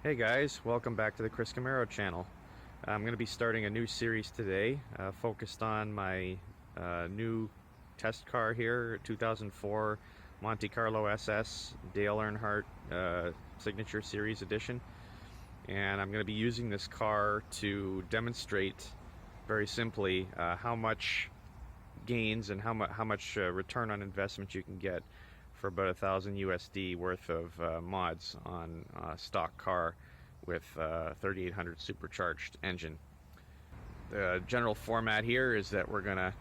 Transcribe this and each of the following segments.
Hey guys, welcome back to the Chris Camaro channel. I'm going to be starting a new series today focused on my new test car here, 2004 Monte Carlo SS Dale Earnhardt Signature Series Edition. And I'm going to be using this car to demonstrate very simply how much gains and how much return on investment you can get for about 1,000 USD worth of mods on a stock car with 3800 supercharged engine. The general format here is that we're going to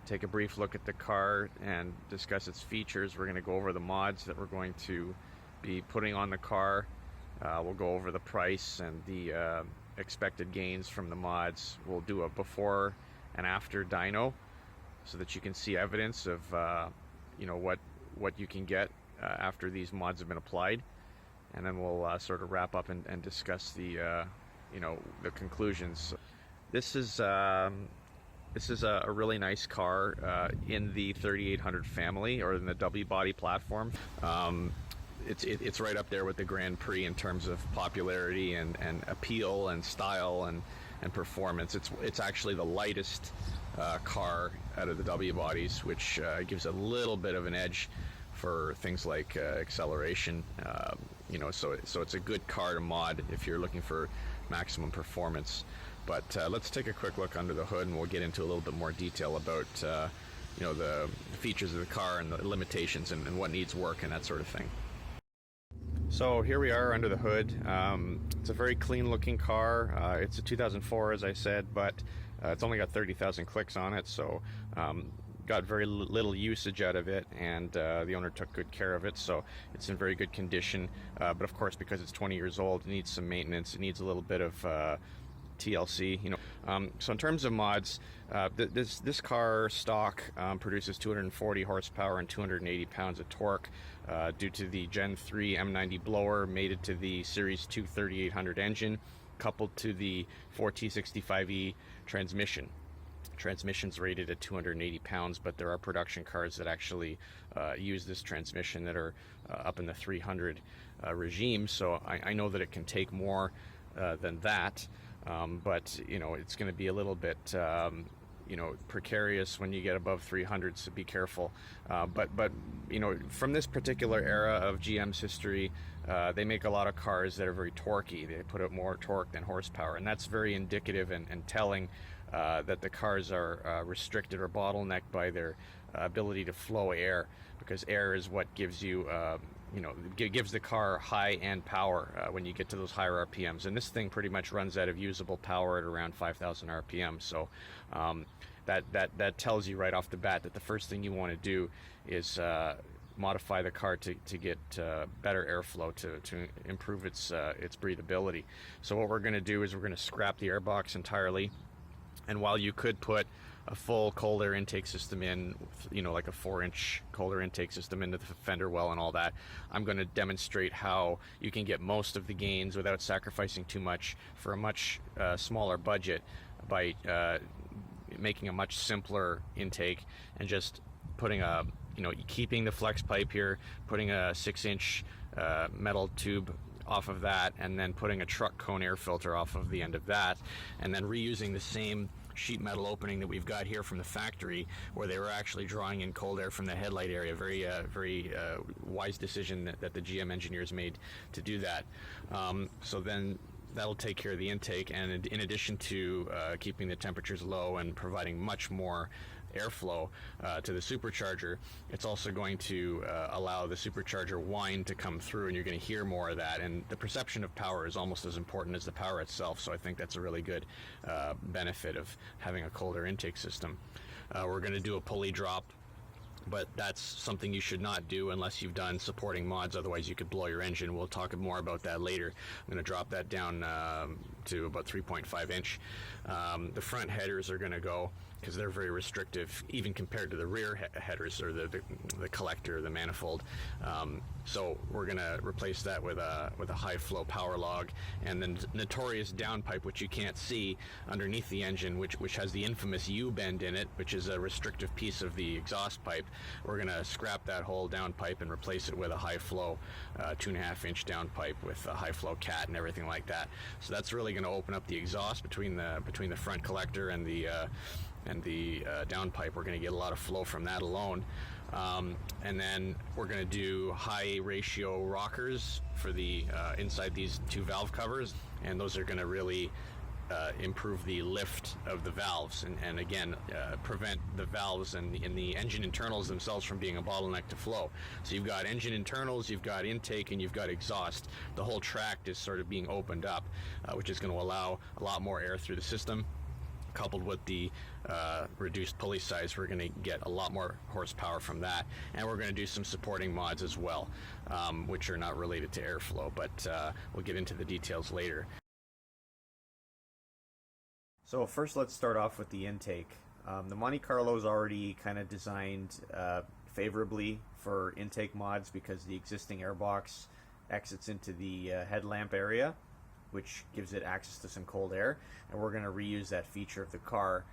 take a brief look at the car and discuss its features. We're going to go over the mods that we're going to be putting on the car. We'll go over the price and the expected gains from the mods. We'll do a before and after dyno so that you can see evidence of what you can get after these mods have been applied, and then we'll sort of wrap up and discuss the the conclusions. This is a really nice car in the 3800 family, or in the W body platform. It's right up there with the Grand Prix in terms of popularity and appeal and style and performance. It's actually the lightest car out of the W bodies, which gives a little bit of an edge for things like acceleration. So it's a good car to mod if you're looking for maximum performance. But let's take a quick look under the hood, and we'll get into a little bit more detail about the features of the car and the limitations and what needs work and that sort of thing. So here we are under the hood. It's a very clean looking car. It's a 2004, as I said, but it's only got 30,000 clicks on it, so got very little usage out of it, and the owner took good care of it, so it's in very good condition. But of course, because it's 20 years old, it needs some maintenance. It needs a little bit of TLC, So in terms of mods, this car stock produces 240 horsepower and 280 pounds of torque due to the Gen 3 M90 blower mated to the Series 2 3800 engine, coupled to the 4T65E transmission. Transmission's rated at 280 pounds, but there are production cars that actually use this transmission that are up in the 300 regime, so I know that it can take more than that. But it's going to be a little bit precarious when you get above 300, so be careful. But from this particular era of GM's history, they make a lot of cars that are very torquey. They put out more torque than horsepower, and that's very indicative and telling that the cars are restricted or bottlenecked by their ability to flow air, because air is what gives you gives the car high end power when you get to those higher RPMs, and this thing pretty much runs out of usable power at around 5,000 RPM. So that tells you right off the bat that the first thing you want to do is modify the car to get better airflow to improve its breathability. So what we're going to do is we're going to scrap the airbox entirely, and while you could put a full cold air intake system in, like a 4-inch cold air intake system into the fender well and all that, I'm going to demonstrate how you can get most of the gains without sacrificing too much for a much smaller budget by making a much simpler intake and just putting keeping the flex pipe here, putting a 6-inch metal tube off of that, and then putting a truck cone air filter off of the end of that, and then reusing the same sheet metal opening that we've got here from the factory, where they were actually drawing in cold air from the headlight area. Very wise decision that the GM engineers made to do that. So then that'll take care of the intake, and in addition to keeping the temperatures low and providing much more airflow to the supercharger, it's also going to allow the supercharger whine to come through, and you're going to hear more of that. And the perception of power is almost as important as the power itself, so I think that's a really good benefit of having a cold air intake system. We're going to do a pulley drop, but that's something you should not do unless you've done supporting mods, otherwise you could blow your engine. We'll talk more about that later. I'm going to drop that down to about 3.5 inch. The front headers are going to go, because they're very restrictive, even compared to the rear headers or the collector, the manifold. So we're going to replace that with a high flow power log, and then notorious downpipe, which you can't see underneath the engine, which has the infamous U-bend in it, which is a restrictive piece of the exhaust pipe. We're going to scrap that whole downpipe and replace it with a high flow 2.5 inch downpipe with a high flow cat and everything like that. So that's really going to open up the exhaust between the front collector and the downpipe. We're going to get a lot of flow from that alone. And then we're going to do high ratio rockers for the inside these two valve covers, and those are going to really improve the lift of the valves, and again prevent the valves and the engine internals themselves from being a bottleneck to flow. So you've got engine internals, you've got intake, and you've got exhaust. The whole tract is sort of being opened up, which is going to allow a lot more air through the system. Coupled with the reduced pulley size, we're going to get a lot more horsepower from that, and we're going to do some supporting mods as well, which are not related to airflow, but we'll get into the details later. So first, let's start off with the intake. The Monte Carlo is already kind of designed favorably for intake mods, because the existing airbox exits into the headlamp area, which gives it access to some cold air, and we're going to reuse that feature of the car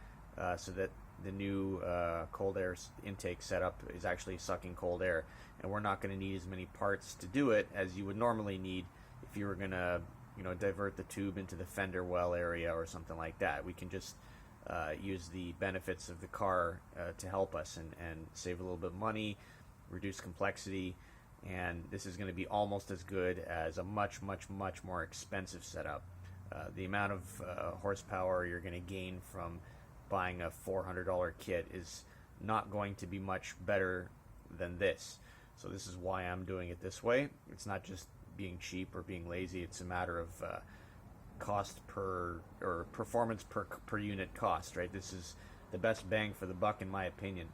so that the new cold air intake setup is actually sucking cold air, and we're not going to need as many parts to do it as you would normally need if you were going to, you know, divert the tube into the fender well area or something like that. We can just use the benefits of the car to help us and save a little bit of money, reduce complexity, and this is going to be almost as good as a much more expensive setup. The amount of horsepower you're going to gain from buying a $400 kit is not going to be much better than this. So this is why I'm doing it this way. It's not just being cheap or being lazy, it's a matter of cost per, or performance per unit cost, right? This is the best bang for the buck in my opinion.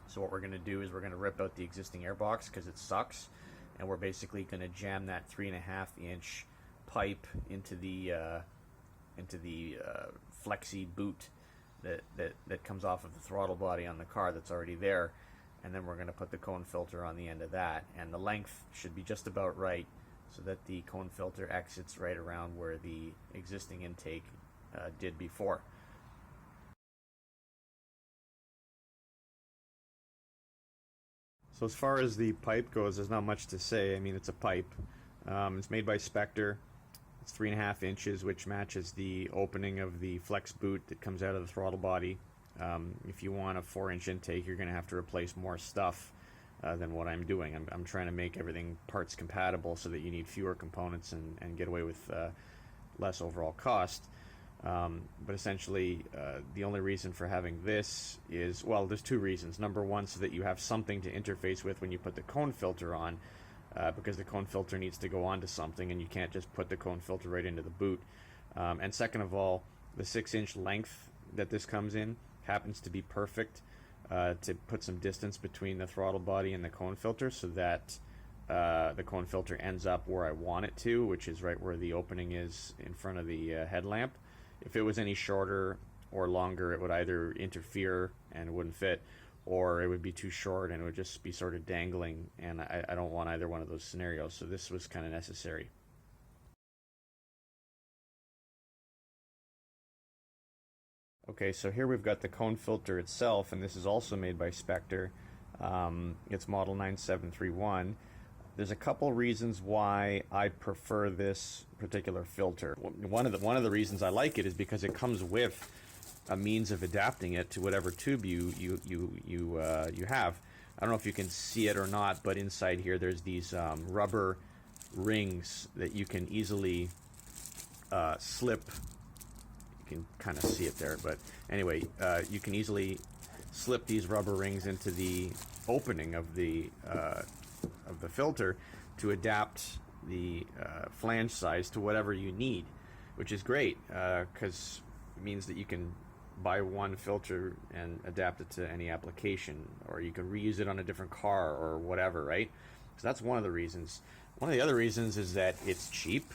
So what we're going to do is we're going to rip out the existing airbox because it sucks, and we're basically going to jam that 3.5 inch pipe into the flexi boot that comes off of the throttle body on the car that's already there, and then we're going to put the cone filter on the end of that, and the length should be just about right so that the cone filter exits right around where the existing intake did before. So as far as the pipe goes, there's not much to say. I mean, it's a pipe. It's made by Spectre. It's 3.5 inches, which matches the opening of the flex boot that comes out of the throttle body. If you want a 4-inch intake, you're going to have to replace more stuff than what I'm doing. I'm trying to make everything parts compatible so that you need fewer components and get away with less overall cost. But essentially, the only reason for having this is, well, there's two reasons. Number one, so that you have something to interface with when you put the cone filter on, because the cone filter needs to go onto something, and you can't just put the cone filter right into the boot. And second of all, the 6-inch length that this comes in happens to be perfect to put some distance between the throttle body and the cone filter, so that the cone filter ends up where I want it to, which is right where the opening is in front of the headlamp. If it was any shorter or longer, it would either interfere and it wouldn't fit, or it would be too short and it would just be sort of dangling, and I don't want either one of those scenarios, so this was kind of necessary. Okay, so here we've got the cone filter itself, and this is also made by Spectre. It's model 9731. There's a couple reasons why I prefer this particular filter. One of the reasons I like it is because it comes with a means of adapting it to whatever tube you have. I don't know if you can see it or not, but inside here there's these rubber rings that you can easily slip. You can kind of see it there, but anyway, you can easily slip these rubber rings into the opening of the filter to adapt the flange size to whatever you need, which is great because it means that you can buy one filter and adapt it to any application, or you can reuse it on a different car or whatever, right? So that's one of the reasons. One of the other reasons is that it's cheap.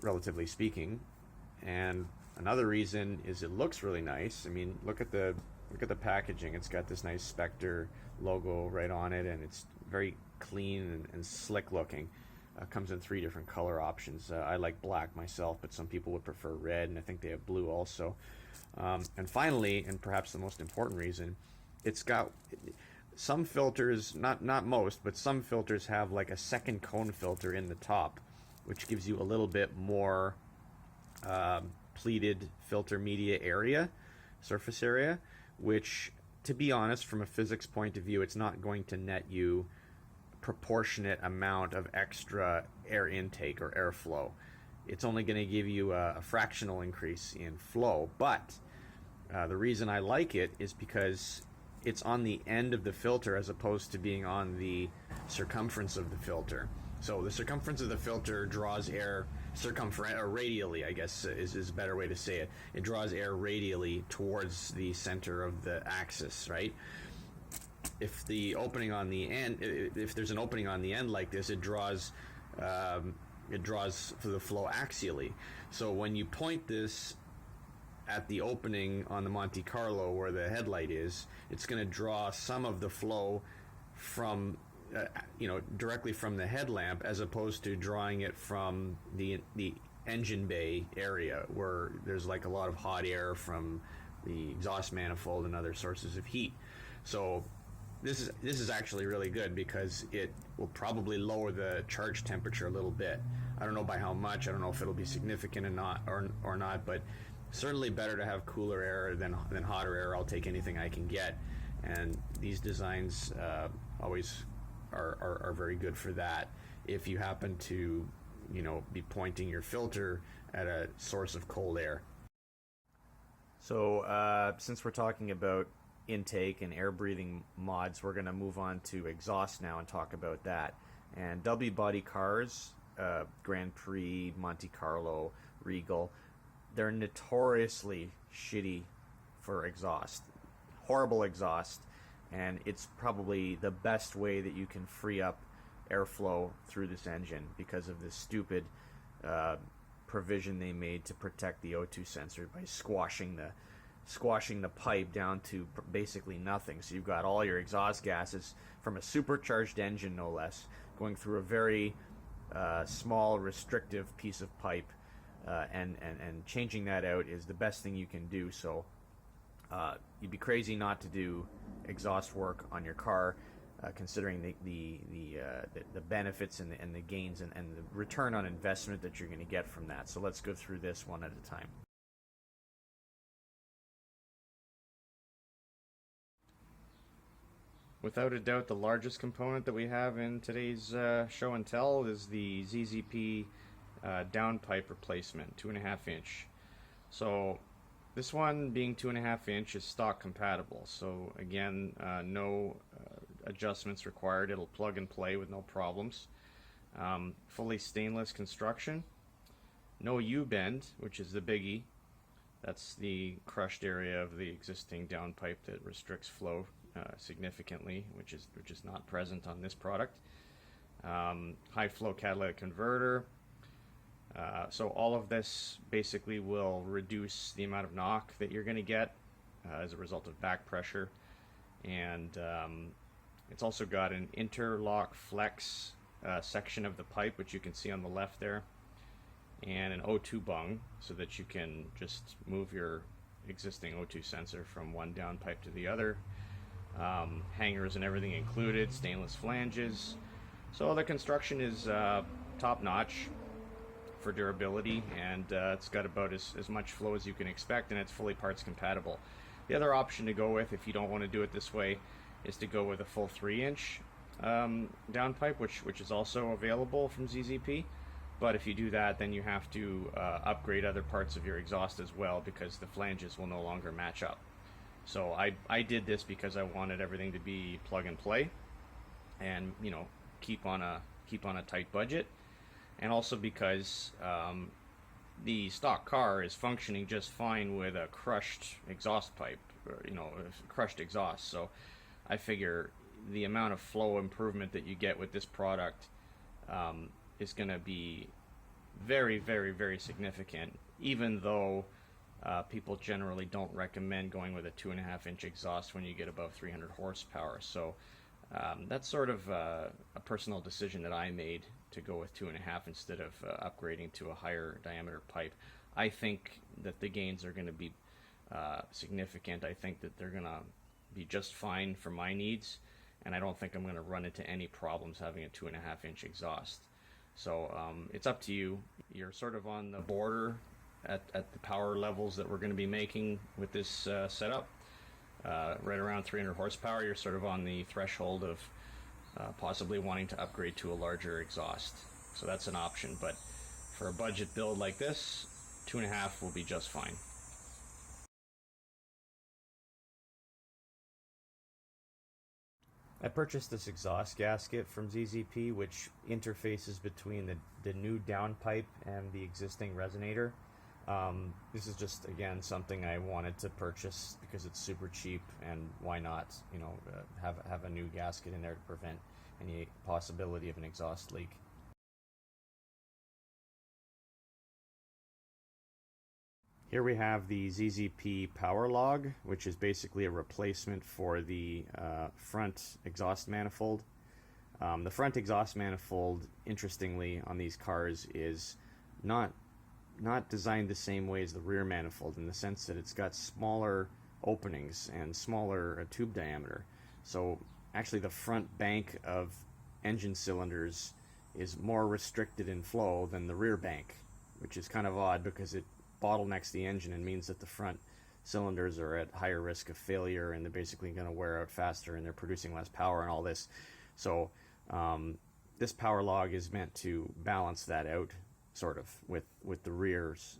relatively speaking. And another reason is it looks really nice. I mean, look at the packaging. It's got this nice Spectre logo right on it, and it's very clean and slick looking. Comes in 3 different color options. I like black myself, but some people would prefer red, and I think they have blue also. And finally, and perhaps the most important reason, it's got some filters, not most, but some filters have like a second cone filter in the top, which gives you a little bit more pleated filter media area, surface area, which, to be honest, from a physics point of view, it's not going to net you proportionate amount of extra air intake or airflow. It's only going to give you a fractional increase in flow, but the reason I like it is because it's on the end of the filter as opposed to being on the circumference of the filter. So the circumference of the filter draws air radially, I guess is a better way to say it. It draws air radially towards the center of the axis, right? If the opening on the end, if there's an opening on the end like this, it draws for the flow axially. So when you point this at the opening on the Monte Carlo where the headlight is, it's going to draw some of the flow from directly from the headlamp, as opposed to drawing it from the engine bay area where there's like a lot of hot air from the exhaust manifold and other sources of heat. So this is actually really good because it will probably lower the charge temperature a little bit. I don't know by how much. I don't know if it'll be significant or not, but certainly better to have cooler air than hotter air. I'll take anything I can get, and these designs always are very good for that. If you happen to be pointing your filter at a source of cold air. So since we're talking about intake and air breathing mods, we're going to move on to exhaust now and talk about that. And W body cars, Grand Prix, Monte Carlo, Regal, they're notoriously shitty for exhaust. Horrible exhaust, and it's probably the best way that you can free up airflow through this engine because of this stupid provision they made to protect the O2 sensor by squashing the pipe down to basically nothing. So you've got all your exhaust gases from a supercharged engine, no less, going through a very small restrictive piece of pipe, and changing that out is the best thing you can do. So you'd be crazy not to do exhaust work on your car, considering the benefits and the gains and the return on investment that you're going to get from that. So let's go through this one at a time. Without a doubt, the largest component that we have in today's show and tell is the ZZP down pipe replacement, 2.5 inch. So this one, being 2.5 inch, is stock compatible. So again, no adjustments required. It'll plug and play with no problems. Fully stainless construction. No U-bend, which is the biggie. That's the crushed area of the existing down pipe that restricts flow significantly, which is not present on this product. High flow catalytic converter. So all of this basically will reduce the amount of knock that you're going to get as a result of back pressure, and it's also got an interlock flex section of the pipe, which you can see on the left there, and an O2 bung so that you can just move your existing O2 sensor from one down pipe to the other. Hangers and everything included, stainless flanges. So the construction is top notch for durability, and it's got about as much flow as you can expect, and it's fully parts compatible. The other option to go with, if you don't want to do it this way, is to go with a full 3-inch down pipe, which is also available from ZZP. But if you do that, then you have to upgrade other parts of your exhaust as well, because the flanges will no longer match up. So I did this because I wanted everything to be plug and play, and keep on a tight budget, and also because the stock car is functioning just fine with a crushed exhaust pipe, or, crushed exhaust. So I figure the amount of flow improvement that you get with this product is going to be very, very, very significant, even though people generally don't recommend going with a 2.5-inch exhaust when you get above 300 horsepower. So that's sort of a personal decision that I made to go with 2.5 instead of upgrading to a higher diameter pipe. I think that the gains are going to be significant. I think that they're going to be just fine for my needs, and I don't think I'm going to run into any problems having a 2.5-inch exhaust. So it's up to you. You're sort of on the border at the power levels that we're going to be making with this setup. Right around 300 horsepower, you're sort of on the threshold of possibly wanting to upgrade to a larger exhaust. So that's an option, but for a budget build like this, 2.5 will be just fine. I purchased this exhaust gasket from ZZP, which interfaces between the new downpipe and the existing resonator. This is just, again, something I wanted to purchase because it's super cheap, and why not, you know, have a new gasket in there to prevent any possibility of an exhaust leak. Here we have the ZZP Power Log, which is basically a replacement for the front exhaust manifold. The front exhaust manifold, interestingly, on these cars is not designed the same way as the rear manifold, in the sense that it's got smaller openings and smaller tube diameter. So actually the front bank of engine cylinders is more restricted in flow than the rear bank, which is kind of odd because it bottlenecks the engine and means that the front cylinders are at higher risk of failure, and they're basically going to wear out faster, and they're producing less power and all this. So this power log is meant to balance that out, sort of, with the rears,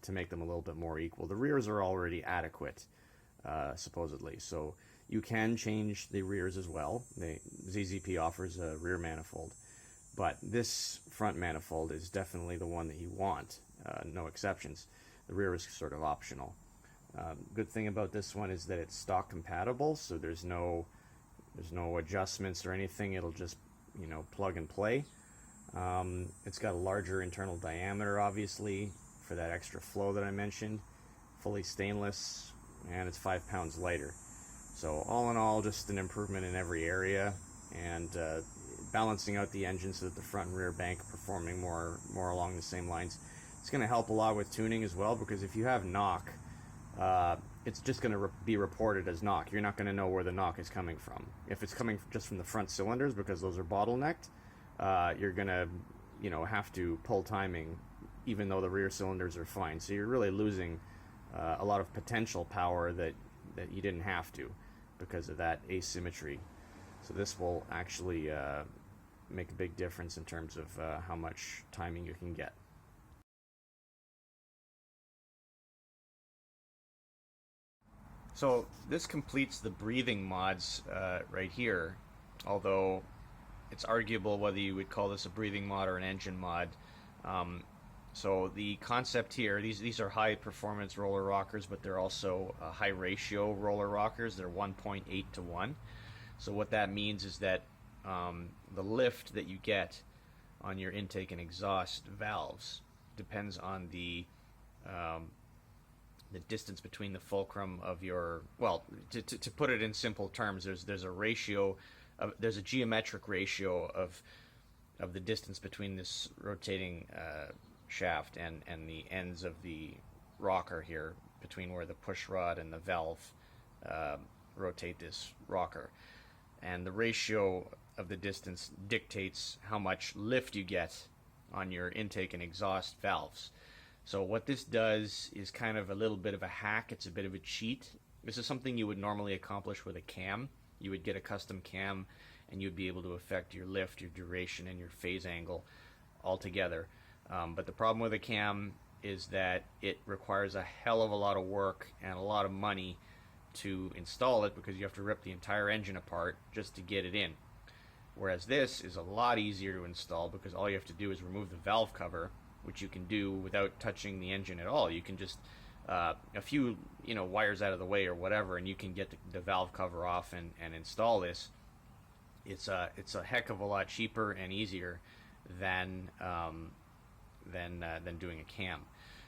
to make them a little bit more equal. The rears are already adequate, supposedly, so you can change the rears as well. ZZP offers a rear manifold, but this front manifold is definitely the one that you want, no exceptions. The rear is sort of optional. Good thing about this one is that it's stock compatible, so there's no adjustments or anything. It'll just, you know, plug and play. It's got a larger internal diameter, obviously, for that extra flow that I mentioned. Fully stainless, and it's 5 pounds lighter. So all in all, just an improvement in every area, and balancing out the engine so that the front and rear bank are performing more along the same lines. It's going to help a lot with tuning as well, because if you have knock, it's just going to be reported as knock. You're not going to know where the knock is coming from. If it's coming just from the front cylinders, because those are bottlenecked, you're going to, you know, have to pull timing even though the rear cylinders are fine. So you're really losing a lot of potential power that you didn't have to because of that asymmetry. So this will actually make a big difference in terms of how much timing you can get. So this completes the breathing mods right here, although it's arguable whether you would call this a breathing mod or an engine mod. So the concept here, these are high performance roller rockers, but they're also high ratio roller rockers. They're 1.8 to 1. So what that means is that the lift that you get on your intake and exhaust valves depends on the distance between the fulcrum of your, well, to put it in simple terms, there's a ratio of, there's a geometric ratio of the distance between this rotating shaft and the ends of the rocker here, between where the push rod and the valve rotate this rocker. And the ratio of the distance dictates how much lift you get on your intake and exhaust valves. So what this does is kind of a little bit of a hack. It's a bit of a cheat. This is something you would normally accomplish with a cam. You would get a custom cam and you'd be able to affect your lift, your duration, and your phase angle all together. But the problem with a cam is that it requires a hell of a lot of work and a lot of money to install it, because you have to rip the entire engine apart just to get it in. Whereas this is a lot easier to install, because all you have to do is remove the valve cover, which you can do without touching the engine at all. You can just a few wires out of the way or whatever, and you can get the valve cover off and install this. It's a heck of a lot cheaper and easier than than doing a cam.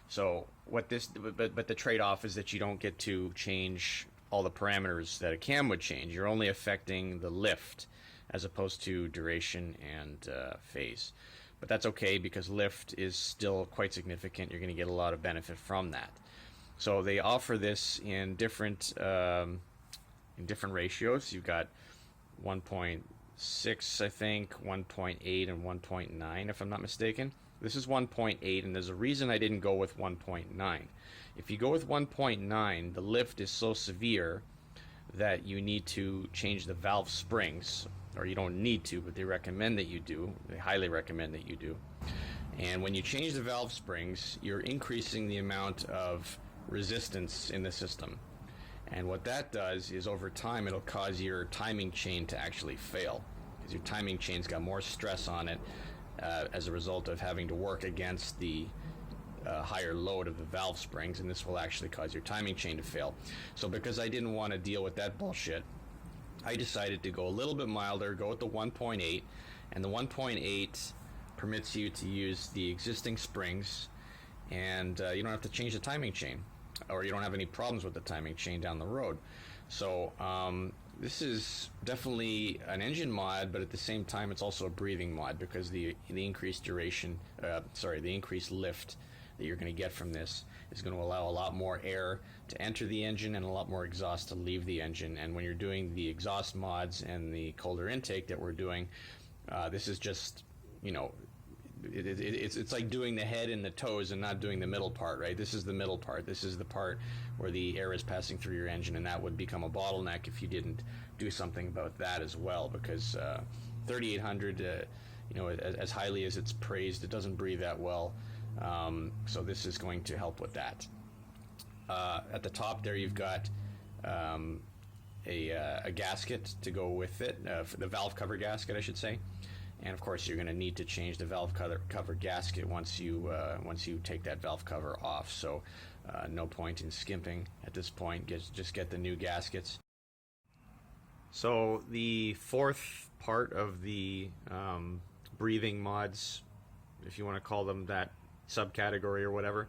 So what this, but the trade-off is that you don't get to change all the parameters that a cam would change. You're only affecting the lift as opposed to duration and phase. But that's okay because lift is still quite significant. You're going to get a lot of benefit from that. So they offer this in different ratios. You've got 1.6, I think, 1.8, and 1.9, if I'm not mistaken. This is 1.8, and there's a reason I didn't go with 1.9. If you go with 1.9, the lift is so severe that you need to change the valve springs, or you don't need to, but they recommend that you do. They highly recommend that you do. And when you change the valve springs, you're increasing the amount of resistance in the system. And what that does is over time it'll cause your timing chain to actually fail, because your timing chain's got more stress on it as a result of having to work against the higher load of the valve springs, and this will actually cause your timing chain to fail. So because I didn't want to deal with that bullshit, I decided to go a little bit milder, go with the 1.8, and the 1.8 permits you to use the existing springs, and you don't have to change the timing chain, or you don't have any problems with the timing chain down the road. So this is definitely an engine mod, but at the same time it's also a breathing mod, because the increased duration, the increased lift that you're going to get from this is going to allow a lot more air to enter the engine and a lot more exhaust to leave the engine. And when you're doing the exhaust mods and the colder intake that we're doing, this is just, you know, it's like doing the head and the toes and not doing the middle part, right? This is the middle part. This is the part where the air is passing through your engine, and that would become a bottleneck if you didn't do something about that as well, because 3800, you know, as highly as it's praised, it doesn't breathe that well. So this is going to help with that. At the top there you've got a gasket to go with it, for the valve cover gasket, I should say. And of course you're going to need to change the valve cover gasket once you take that valve cover off. So no point in skimping at this point. Just get the new gaskets. So the fourth part of the breathing mods, if you want to call them that subcategory or whatever,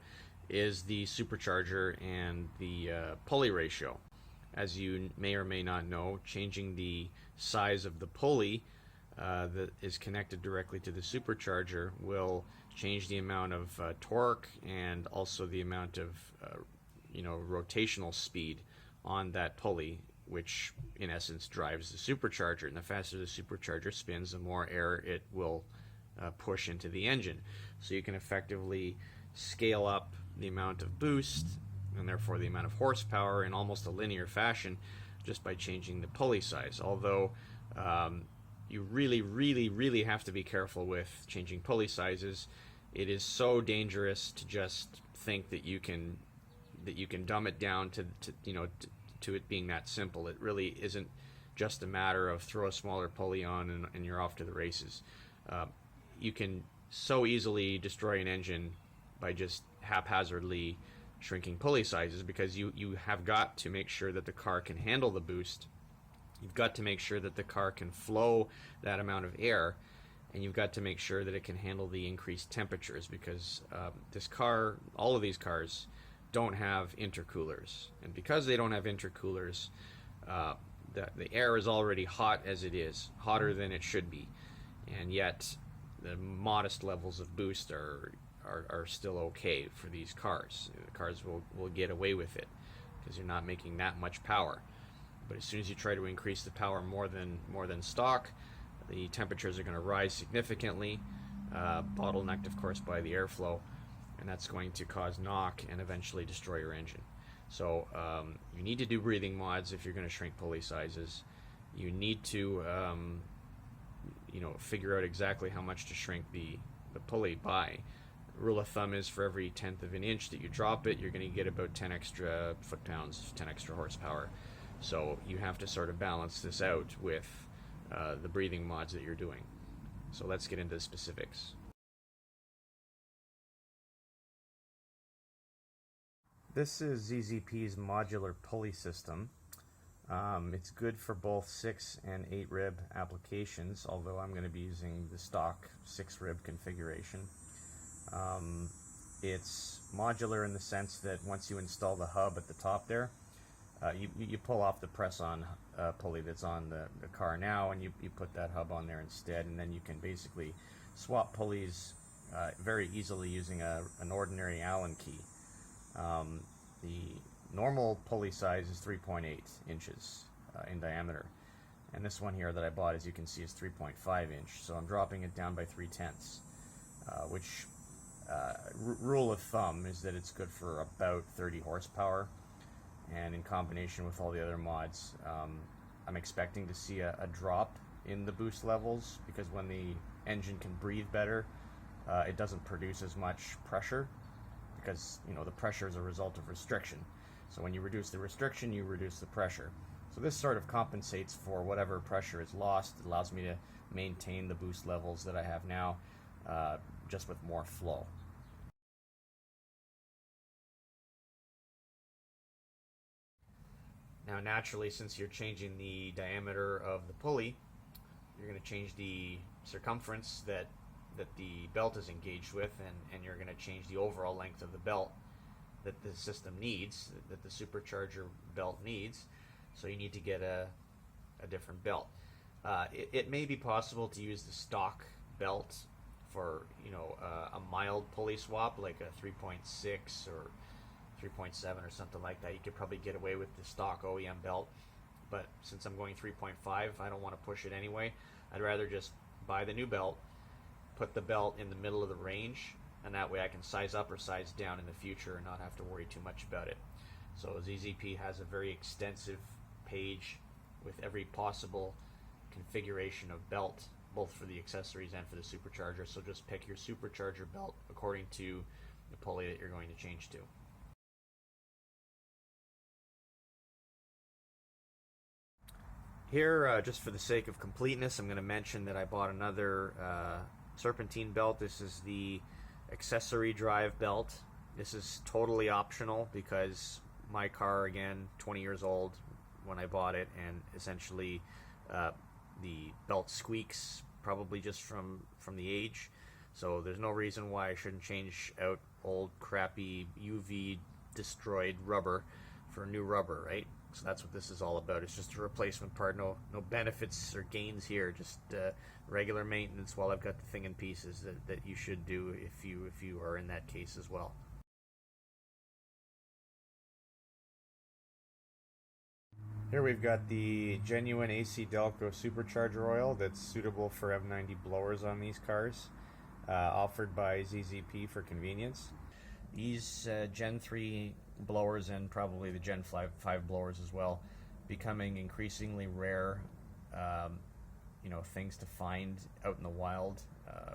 is the supercharger and the pulley ratio. As you may or may not know, changing the size of the pulley that is connected directly to the supercharger will change the amount of torque and also the amount of rotational speed on that pulley, which in essence drives the supercharger. And the faster the supercharger spins, the more air it will push into the engine. So you can effectively scale up the amount of boost and therefore the amount of horsepower in almost a linear fashion just by changing the pulley size. Although you really have to be careful with changing pulley sizes. It is so dangerous to just think that you can dumb it down to it being that simple. It really isn't just a matter of throw a smaller pulley on and you're off to the races. You can so easily destroy an engine by just haphazardly shrinking pulley sizes, because you have got to make sure that the car can handle the boost. You've got to make sure that the car can flow that amount of air, and you've got to make sure that it can handle the increased temperatures, because this car, all of these cars, don't have intercoolers. And because they don't have intercoolers, the air is already hot as it is, hotter than it should be, and yet the modest levels of boost are still okay for these cars. The cars will get away with it because you're not making that much power. But as soon as you try to increase the power more than stock, the temperatures are going to rise significantly, bottlenecked of course by the airflow, and that's going to cause knock and eventually destroy your engine. So you need to do breathing mods if you're going to shrink pulley sizes. You need to figure out exactly how much to shrink the pulley by. Rule of thumb is for every 1/10 of an inch that you drop it, you're going to get about 10 extra foot-pounds, 10 extra horsepower. So you have to sort of balance this out with the breathing mods that you're doing. So let's get into the specifics. This is ZZP's modular pulley system. It's good for both 6 and 8 rib applications, although I'm going to be using the stock 6 rib configuration. It's modular in the sense that once you install the hub at the top there, you pull off the press-on pulley that's on the car now, and you put that hub on there instead, and then you can basically swap pulleys very easily using an ordinary Allen key. The normal pulley size is 3.8 inches in diameter, and this one here that I bought, as you can see, is 3.5 inch, so I'm dropping it down by 3/10, which rule of thumb is that it's good for about 30 horsepower, and in combination with all the other mods, I'm expecting to see a drop in the boost levels, because when the engine can breathe better, it doesn't produce as much pressure, because the pressure is a result of restriction. So when you reduce the restriction, you reduce the pressure. So this sort of compensates for whatever pressure is lost. It allows me to maintain the boost levels that I have now, just with more flow. Now naturally, since you're changing the diameter of the pulley, you're going to change the circumference that the belt is engaged with, and you're going to change the overall length of the belt that the system needs, that the supercharger belt needs. So you need to get a different belt. It may be possible to use the stock belt for a mild pulley swap, like a 3.6 or 3.7 or something like that. You could probably get away with the stock OEM belt, but since I'm going 3.5, I don't want to push it anyway. I'd rather just buy the new belt, put the belt in the middle of the range, and that way I can size up or size down in the future and not have to worry too much about it. So ZZP has a very extensive page with every possible configuration of belt, both for the accessories and for the supercharger. So just pick your supercharger belt according to the pulley that you're going to change to. Here, just for the sake of completeness, I'm going to mention that I bought another Serpentine belt. This is the accessory drive belt. This is totally optional because my car, again, 20 years old when I bought it, and essentially the belt squeaks, probably just from the age. So there's no reason why I shouldn't change out old crappy UV destroyed rubber for new rubber, right? So that's what this is all about. It's just a replacement part. No benefits or gains here. Just regular maintenance while I've got the thing in pieces that you should do if you are in that case as well. Here we've got the genuine ACDelco Supercharger Oil that's suitable for M90 blowers on these cars, offered by ZZP for convenience. These Gen 3 blowers, and probably the Gen 5 blowers as well, becoming increasingly rare things to find out in the wild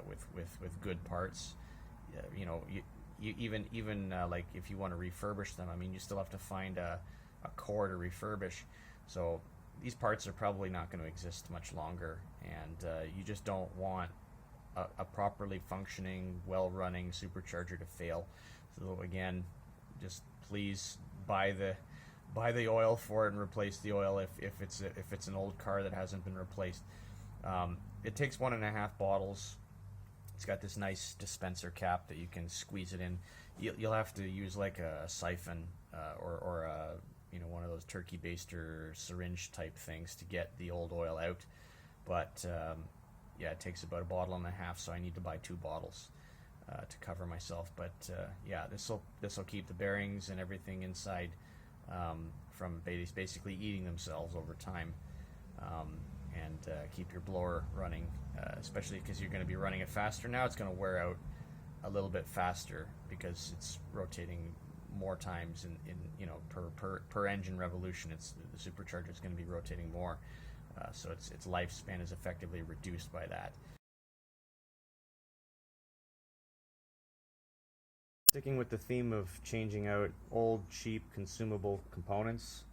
with good parts. Even like if you want to refurbish them, I mean, you still have to find a core to refurbish. So these parts are probably not going to exist much longer, and you just don't want a properly functioning, well-running supercharger to fail. So again, just please buy the oil for it and replace the oil if it's an old car that hasn't been replaced. It takes 1.5 bottles. It's got this nice dispenser cap that you can squeeze it in. You'll have to use like a siphon or one of those turkey baster syringe type things to get the old oil out. But yeah, it takes about 1.5 bottles, so I need to buy 2 bottles to cover myself. But yeah, this will keep the bearings and everything inside from basically eating themselves over time, and keep your blower running, especially because you're going to be running it faster now. It's going to wear out a little bit faster because it's rotating more times in per engine revolution. The supercharger is going to be rotating more, so its lifespan is effectively reduced by that. Sticking with the theme of changing out old, cheap, consumable components,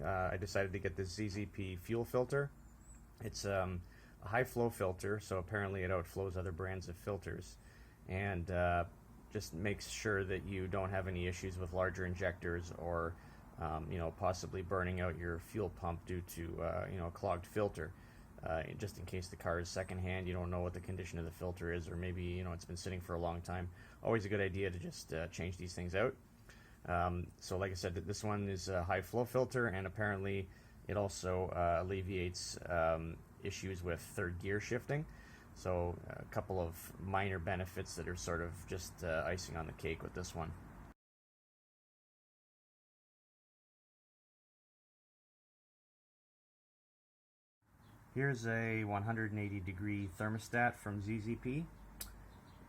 I decided to get this ZZP Fuel Filter. It's a high flow filter, so apparently it outflows other brands of filters, and just makes sure that you don't have any issues with larger injectors or possibly burning out your fuel pump due to a clogged filter. Just in case the car is secondhand, you don't know what the condition of the filter is, or maybe it's been sitting for a long time. always a good idea to just change these things out. So like I said, this one is a high flow filter, and apparently it also alleviates issues with third gear shifting. So a couple of minor benefits that are sort of just icing on the cake with this one. Here's a 180-degree thermostat from ZZP.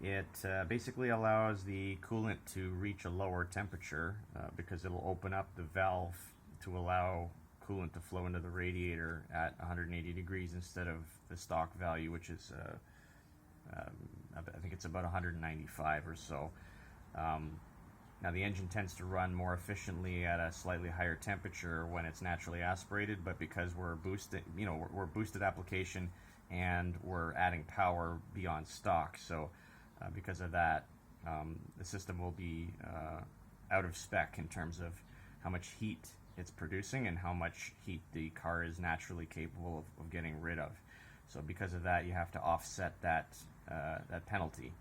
It basically allows the coolant to reach a lower temperature because it'll open up the valve to allow coolant to flow into the radiator at 180 degrees instead of the stock value, which is I think it's about 195 or so. Now the engine tends to run more efficiently at a slightly higher temperature when it's naturally aspirated, but because we're boosted, we're boosted application and we're adding power beyond stock, so because of that, the system will be out of spec in terms of how much heat it's producing and how much heat the car is naturally capable of getting rid of. So because of that, you have to offset that penalty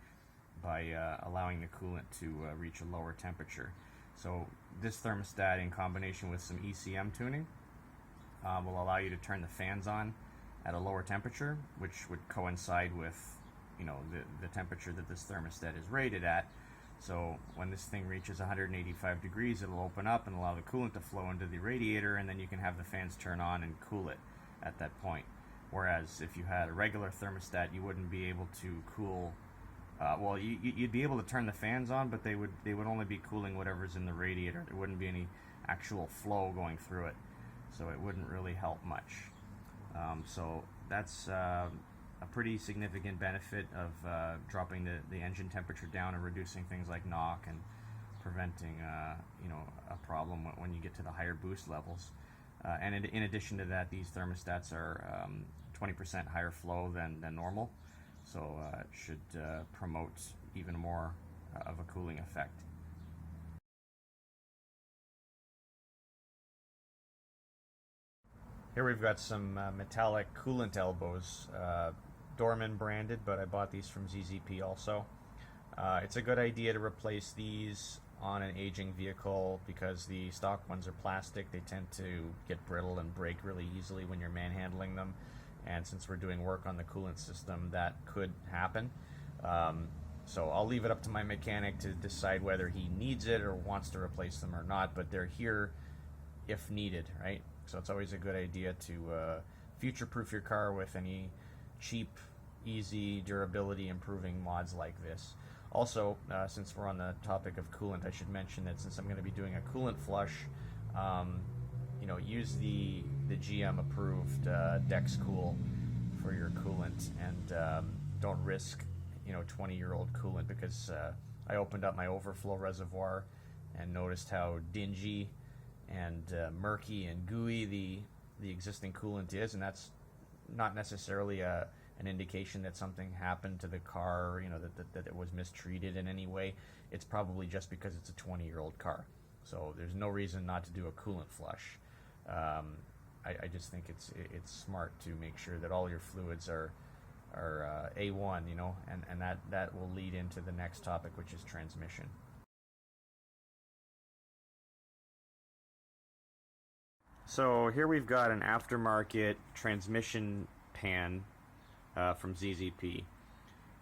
by allowing the coolant to reach a lower temperature. So this thermostat, in combination with some ECM tuning, will allow you to turn the fans on at a lower temperature, which would coincide with the temperature that this thermostat is rated at. So when this thing reaches 185 degrees, it'll open up and allow the coolant to flow into the radiator, and then you can have the fans turn on and cool it at that point. Whereas if you had a regular thermostat, you wouldn't be able to cool. Well, you'd be able to turn the fans on, but they would only be cooling whatever's in the radiator. There wouldn't be any actual flow going through it, so it wouldn't really help much. So that's a pretty significant benefit of dropping the engine temperature down and reducing things like knock and preventing a problem when you get to the higher boost levels. And in addition to that, these thermostats are 20% higher flow than normal. So it should promote even more of a cooling effect. Here we've got some metallic coolant elbows, Dorman branded, but I bought these from ZZP also. It's a good idea to replace these on an aging vehicle because the stock ones are plastic. They tend to get brittle and break really easily when you're manhandling them. And since we're doing work on the coolant system, that could happen. So I'll leave it up to my mechanic to decide whether he needs it or wants to replace them or not, but they're here if needed, right? So it's always a good idea to future-proof your car with any cheap, easy, durability improving mods like this. Also, since we're on the topic of coolant, I should mention that since I'm going to be doing a coolant flush, use the GM approved DexCool for your coolant, and don't risk 20-year-old coolant, because I opened up my overflow reservoir and noticed how dingy and murky and gooey the existing coolant is, and that's not necessarily an indication that something happened to the car, that it was mistreated in any way. It's probably just because it's a 20-year-old car. So there's no reason not to do a coolant flush. I just think it's smart to make sure that all your fluids are A1, and that will lead into the next topic, which is transmission. So here we've got an aftermarket transmission pan from ZZP,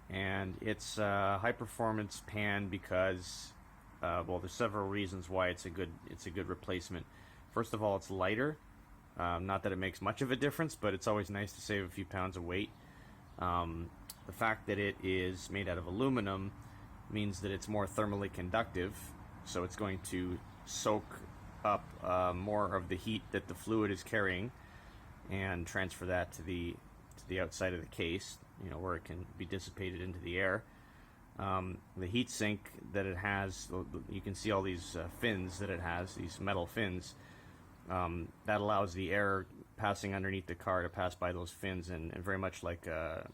and it's a high performance pan because there's several reasons why it's a good replacement. First of all, it's lighter. Not that it makes much of a difference, but it's always nice to save a few pounds of weight. The fact that it is made out of aluminum means that it's more thermally conductive, so it's going to soak up more of the heat that the fluid is carrying and transfer that to the outside of the case, where it can be dissipated into the air. The heat sink that it has, you can see all these fins that it has, these metal fins. That allows the air passing underneath the car to pass by those fins, and very much like a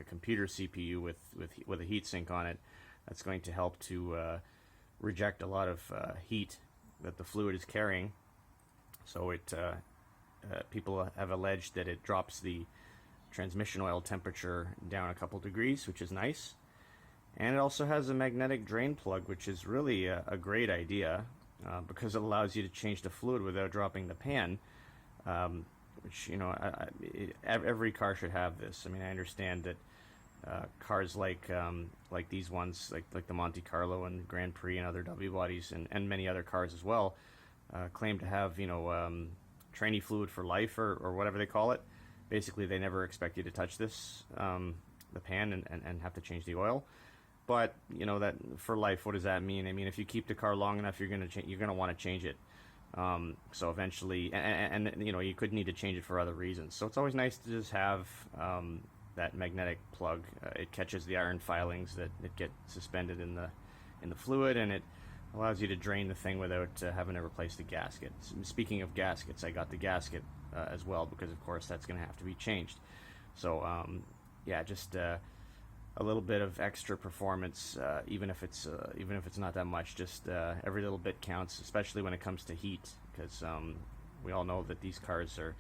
computer CPU with a heat sink on it, that's going to help to reject a lot of heat that the fluid is carrying. So people have alleged that it drops the transmission oil temperature down a couple degrees, which is nice. And it also has a magnetic drain plug, which is really a great idea because it allows you to change the fluid without dropping the pan. Which, you know, every car should have this. I mean, I understand that cars like these ones, like the Monte Carlo and Grand Prix and other W bodies, and many other cars as well, claim to have, you know, trainee fluid for life, or whatever they call it. Basically, they never expect you to touch this, the pan, and have to change the oil. But, you know, that for life, what does that mean? I mean, if you keep the car long enough, you're gonna want to change it. So eventually, and you know, you could need to change it for other reasons. So it's always nice to just have that magnetic plug. It catches the iron filings that get suspended in the fluid, and it allows you to drain the thing without having to replace the gasket. Speaking of gaskets, I got the gasket as well, because of course that's going to have to be changed. So yeah, just a little bit of extra performance, even if it's not that much. Just every little bit counts, especially when it comes to heat, because we all know that these cars are,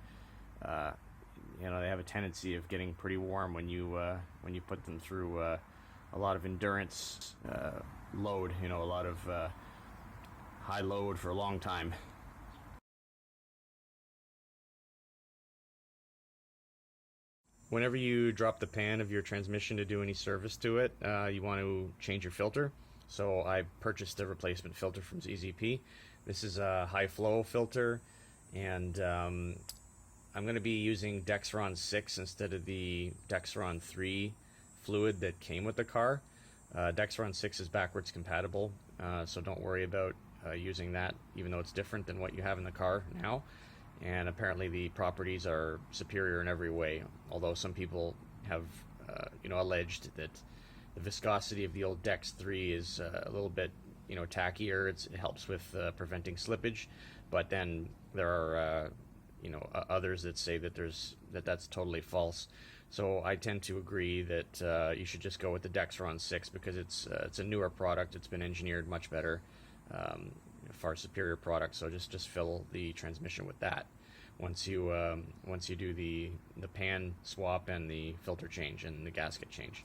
you know, they have a tendency of getting pretty warm when you put them through a lot of endurance load. You know, a lot of high load for a long time. Whenever you drop the pan of your transmission to do any service to it, you want to change your filter. So I purchased a replacement filter from ZZP. This is a high flow filter, and I'm going to be using Dexron 6 instead of the Dexron 3 fluid that came with the car. Dexron 6 is backwards compatible, so don't worry about using that, even though it's different than what you have in the car now. And apparently the properties are superior in every way, although some people have you know, alleged that the viscosity of the old Dex 3 is a little bit, you know, tackier. It helps with preventing slippage, but then there are you know, others that say that that's totally false. So I tend to agree that you should just go with the Dexron 6, because it's a newer product. It's been engineered much better, far superior product. So just fill the transmission with that once you do the pan swap and the filter change and the gasket change.